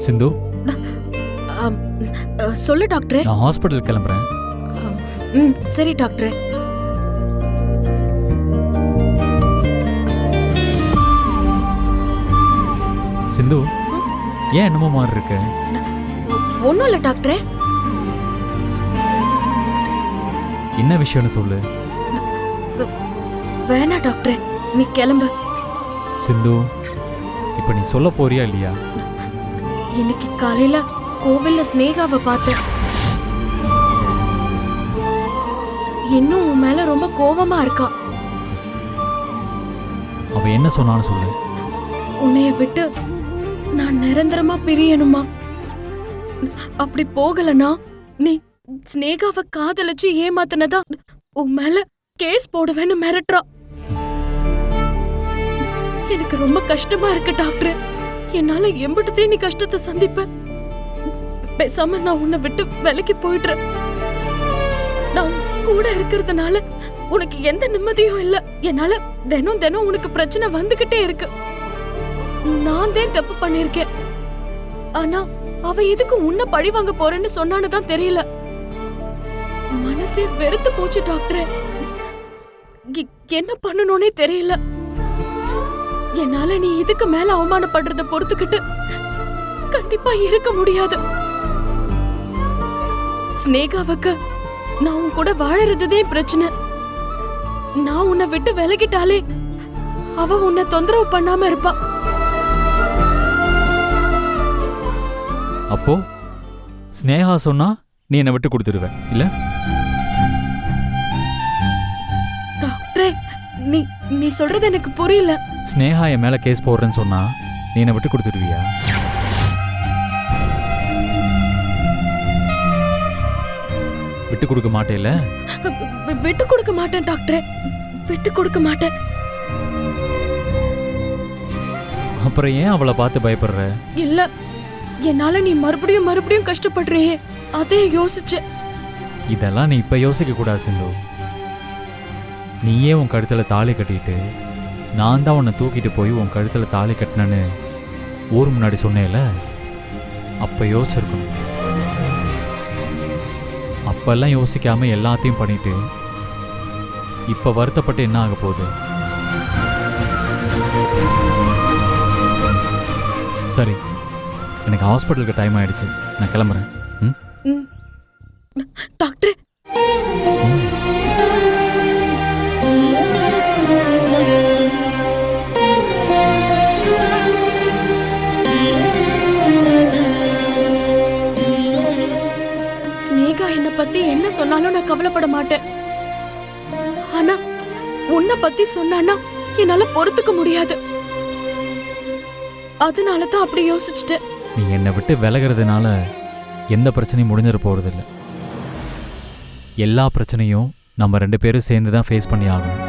சிந்து, ஆம், சொல்லு டாக்டரே. நான் ஹாஸ்பிட்டல் கிளம்புறேன். சரி டாக்டரே. சிந்து, ஏன் என்னமோ மாதிரி இருக்கு? ஒன்றும் இல்லை டாக்டரே. என்ன விஷயம்னு சொல்லு. வேணா டாக்டரே, நீ கிளம்பு. சிந்து, இப்ப நீ சொல்ல போறியா இல்லையா? இன்னைக்கு காலையில கோவில்ல ஸ்னேகாவை பார்த்தேன். இன்னும் உன் மேல ரொம்ப கோவமா இருக்கா. அவ என்ன சொன்னான்னு சொல்லு. உன்னைய விட்டு நான் நிரந்தரமா பிரியணுமா? அப்படி போகலனா நீ ஸ்னேகாவை காதலிச்சு ஏமாத்தினதா உன் மேல கேஸ் போடுவேன்னு மிரட்டுறா. எனக்கு ரொம்ப கஷ்டமா இருக்கு டாக்டர். என்னால எம்பிட்டதே நீ கஷ்டத்தை சந்திப்ப. பேசாம நான் உன்னை விட்டு விலைக்கு போயிடுறேன். நான் கூட இருக்கிறதுனால உனக்கு எந்த நிம்மதியும் இல்ல. என்னால தினம் தினம் உனக்கு பிரச்சனை வந்துகிட்டே இருக்கு. நான் தான் தப்பு பண்ணிருக்கேன். ஆனா அவ எதுக்கு உன்னை பழி வாங்க போறேன்னு சொன்னான்னு தெரியல. மனசே வெறுத்து போச்சு டாக்டர். என்ன பண்ணணும்னே தெரியல. என்னால நீ இதுக்கு மேல அவமானப்படுறத பொறுத்துக்கிட்டு கண்டிப்பா இருக்க முடியாது. ஸ்னேகாவுக்கு நான் உன் கூட வாழறதுதே பிரச்சனை. நான் உன்னை விட்டு விலகிட்டாலே அவ உன்னை தொந்தரவு பண்ணாம இருப்பா. அப்போ ஸ்னேகா சொன்னா நீ என்னை விட்டு கொடுத்துடுவ இல்ல? டாக்டரே, நீ சொல்றது எனக்கு புரியல. ஸ்னேகா என் மேல கேஸ் போடுறேன்னு சொன்னா நீ என்னை விட்டு கொடுத்துடுவியா? விட்டு கொடுக்க மாட்டேல? விட்டு கொடுக்க மாட்டேன் டாக்டரே, விட்டு கொடுக்க மாட்டேன். அப்புறம் ஏன் அவளை பார்த்து பயப்படுற? இல்ல, என்னால நீ மறுபடியும் மறுபடியும் கஷ்டப்படுறியே, அதே யோசிச்ச. இதெல்லாம் நீ இப்ப யோசிக்க கூடாது சிந்து. நீயே உன் கழுத்துல தாலி கட்டிட்டு நான் தான் உன்னை தூக்கிட்டு போய் உன் கழுத்துல தாலி கட்டினேன்னு ஊர் முன்னாடி சொன்னேல, அப்ப யோசிச்சிருக்கணும். அப்பெல்லாம் யோசிக்காம எல்லாத்தையும் பண்ணிட்டு இப்ப வருத்தப்பட்டு என்ன ஆக போகுது? சரி, எனக்கு ஹாஸ்பிட்டலுக்கு டைம் ஆயிடுச்சு, நான் கிளம்புறேன். டாக்டர், ஸ்னேகா என்ன பத்தி என்ன சொன்னாலும் நான் கவலைப்பட மாட்டேன். ஆனா உன்னை பத்தி சொன்னானா என்னால பொறுத்துக்க முடியாது. அதனாலதான் அப்படி யோசிச்சுட்டேன். நீ என்னை விட்டு விலகிறதுனால எந்த பிரச்சனையும் முடிஞ்சிட போறதில்லை. எல்லா பிரச்சனையும் நம்ம 2 பேரும் சேர்ந்து தான் ஃபேஸ் பண்ணி ஆகணும்.